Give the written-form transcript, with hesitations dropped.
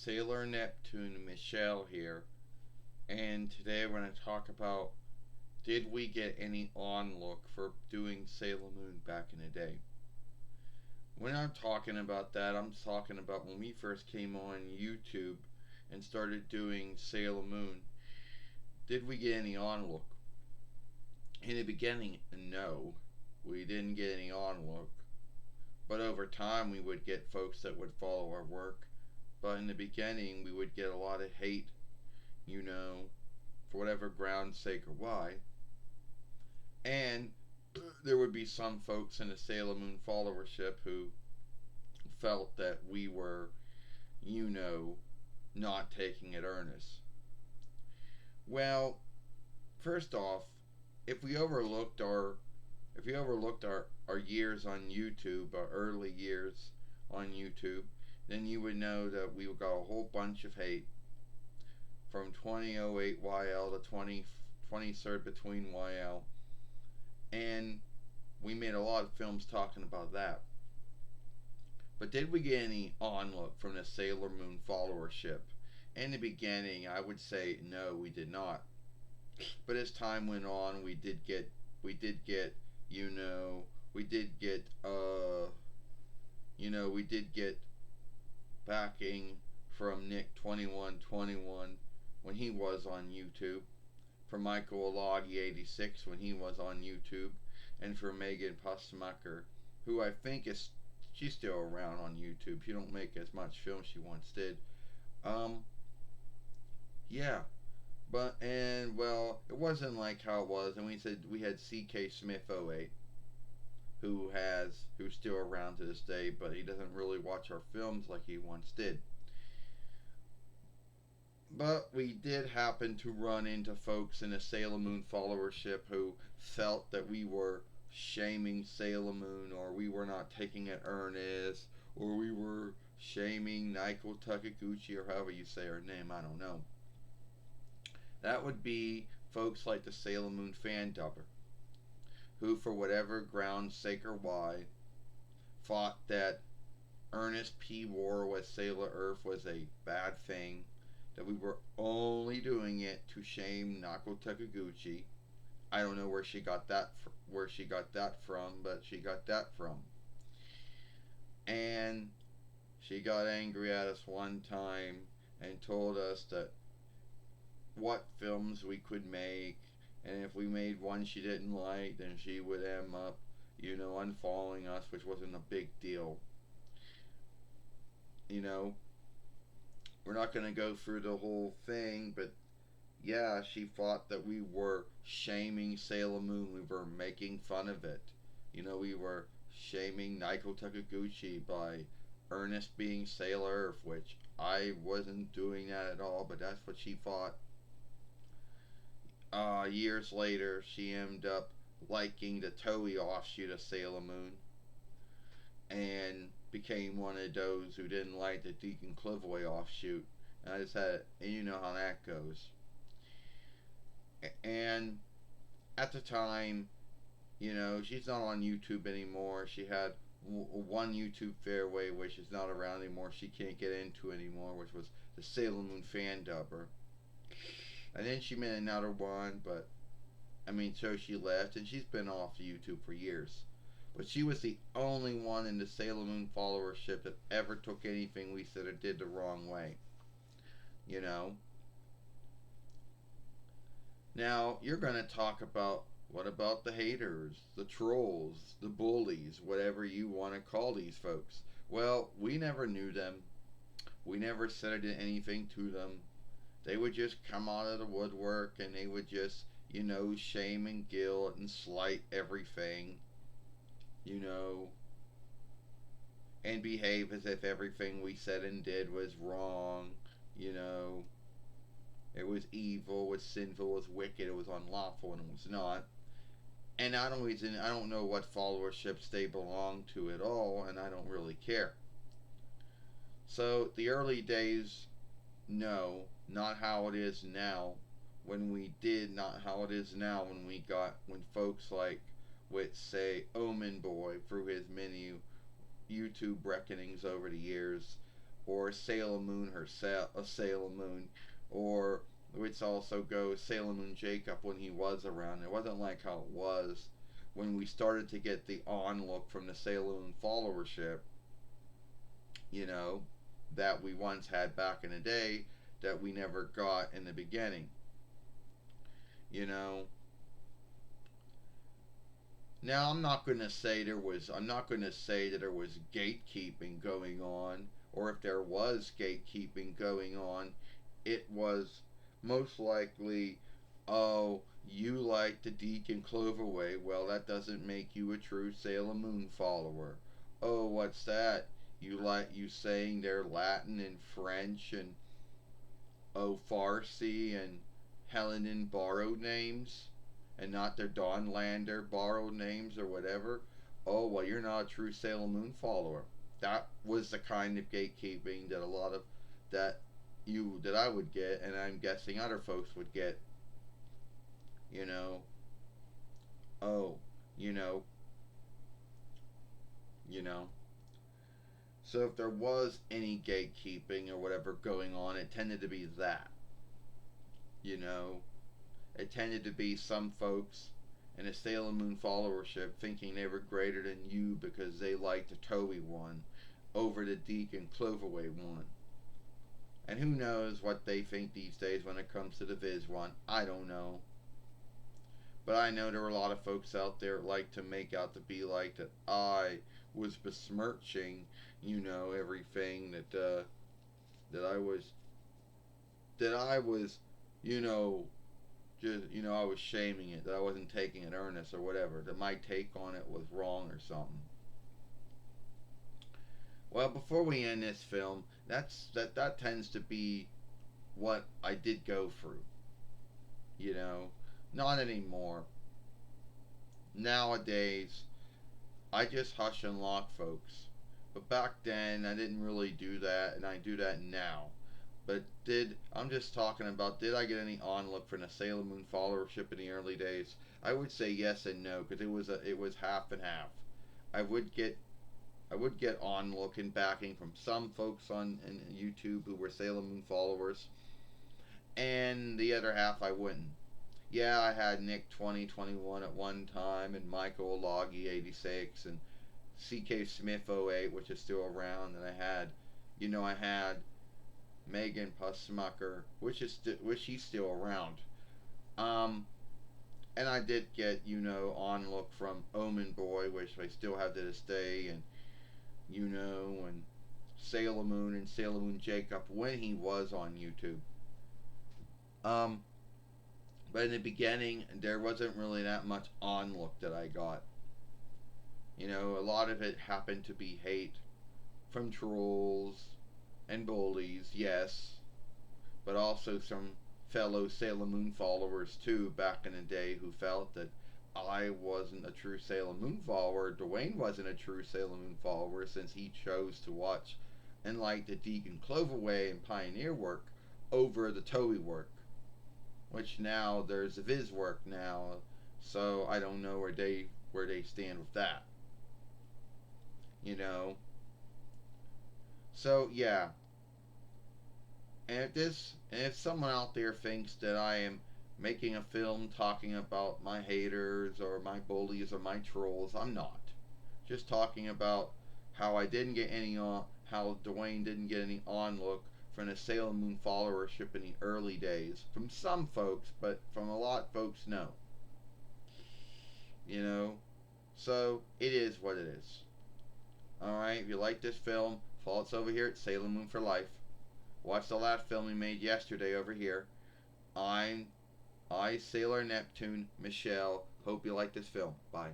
Sailor Neptune, Michelle here, and today we're going to talk about, did we get any Onlook for doing Sailor Moon back in the day? When I'm talking about that, I'm talking about when we first came on YouTube and started doing Sailor Moon. Did we get any Onlook? In the beginning, no, we didn't get any Onlook. But over time, we would get folks that would follow our work. But in the beginning, we would get a lot of hate, for whatever ground's sake or why. And there would be some folks in the Sailor Moon followership who felt that we were, not taking it earnest. Well, first off, if we overlooked our our years on YouTube, our early years on YouTube, then you would know that we got a whole bunch of hate from 2008 YL to 23rd between YL, and we made a lot of films talking about that. But did we get any onlook from the Sailor Moon followership? In the beginning, I would say no, we did not. But as time went on, we did get we did get backing from Nick 2121 when he was on YouTube, from Michael Alagi 86 when he was on YouTube, and for Megan Pussmacher, who I think she's still around on YouTube. She don't make as much film she once did. Yeah, it wasn't like how it was, and we had CK Smith 08, who's still around to this day, but he doesn't really watch our films like he once did. But we did happen to run into folks in the Sailor Moon followership who felt that we were shaming Sailor Moon, or we were not taking it earnest, or we were shaming Naiko Takaguchi, or however you say her name, I don't know. That would be folks like the Sailor Moon fan dubber, who, for whatever ground, sake or why, thought that Ernest P. War with Sailor Earth was a bad thing, that we were only doing it to shame Naoko Takaguchi. I don't know where she got that from, but she got that from. And she got angry at us one time and told us that what films we could make, and if we made one she didn't like, then she would end up, unfollowing us, which wasn't a big deal. We're not going to go through the whole thing, but yeah, she thought that we were shaming Sailor Moon. We were making fun of it. We were shaming Naiko Takaguchi by Ernest being Sailor Earth, which I wasn't doing that at all, but that's what she thought. Years later, she ended up liking the Toei offshoot of Sailor Moon, and became one of those who didn't like the Deacon Clivoy offshoot. And I just had, and you know how that goes. And at the time, she's not on YouTube anymore. She had one YouTube fairway, which is not around anymore. She can't get into anymore, which was the Sailor Moon fan dubber. And then she made another one, so she left, and she's been off YouTube for years. But she was the only one in the Sailor Moon followership that ever took anything we said or did the wrong way. Now, you're going to talk about, what about the haters, the trolls, the bullies, whatever you want to call these folks? Well, we never knew them. We never said or did anything to them. They would just come out of the woodwork, and they would just, shame and guilt and slight everything, and behave as if everything we said and did was wrong, It was evil, it was sinful, it was wicked, it was unlawful, and it was not. And I don't know what followerships they belong to at all, and I don't really care. So the early days, no, not how it is now. Not how it is now when folks like, with, say, Omen Boy, through his many YouTube reckonings over the years, or Sailor Moon herself, a Sailor Moon, or which also goes Sailor Moon Jacob when he was around. It wasn't like how it was when we started to get the Onlook from the Sailor Moon followership, you know, that we once had back in the day that we never got in the beginning, you know. Now I'm not going to say that there was gatekeeping going on, or if there was gatekeeping going on, it was most likely, oh, you like the Deacon Cloverway. Well, that doesn't make you a true Sailor Moon follower. Oh, what's that? You saying they're Latin and French and oh Farsi and Hellenian borrowed names and not their Dawnlander borrowed names or whatever. Oh, well, you're not a true Sailor Moon follower. That was the kind of gatekeeping that a lot of that that I would get, and I'm guessing other folks would get. You know, oh, you know, you know. So if there was any gatekeeping or whatever going on, it tended to be that. You know, it tended to be some folks in a Sailor Moon followership thinking they were greater than you because they liked the Toei one over the Deacon Cloverway one. And who knows what they think these days when it comes to the Viz one. I don't know. But I know there are a lot of folks out there that like to make out to be like that I was besmirching, you know, everything that I was, you know, just, you know, I was shaming it, that I wasn't taking it earnest or whatever, that my take on it was wrong or something. Well, before we end this film, that tends to be what I did go through. You know, not anymore. Nowadays, I just hush and lock folks. But back then, I didn't really do that, and I do that now. But I'm just talking about, did I get any onlook from the Sailor Moon followership in the early days? I would say yes and no, because it was half and half. I would get onlook and backing from some folks on YouTube who were Sailor Moon followers, and the other half I wouldn't. Yeah, I had Nick 2021 at one time, and Michael Loggy 86, and CK Smith 08, which is still around, and I had Megan Pussmucker, which she's still around. Um, and I did get, onlook from Omen Boy, which I still have to this day, and and Sailor Moon and Sailor Moon Jacob when he was on YouTube. But in the beginning, there wasn't really that much onlook that I got. A lot of it happened to be hate from trolls and bullies, yes, but also some fellow Sailor Moon followers too back in the day who felt that I wasn't a true Sailor Moon follower. DUANE wasn't a true Sailor Moon follower since he chose to watch and like the Deacon Cloverway and Pioneer work over the Toei work, which now there's a Viz work now, so I don't know where they stand with that. So yeah, and if someone out there thinks that I am making a film talking about my haters or my bullies or my trolls, I'm not. Just talking about how I didn't get any how DUANE didn't get any onlook from the Sailor Moon followership in the early days. From some folks, but from a lot of folks, no. So it is what it is. Alright, if you like this film, follow us over here at Sailor Moon for Life. Watch the last film we made yesterday over here. I, Sailor Neptune, Michelle. Hope you like this film. Bye.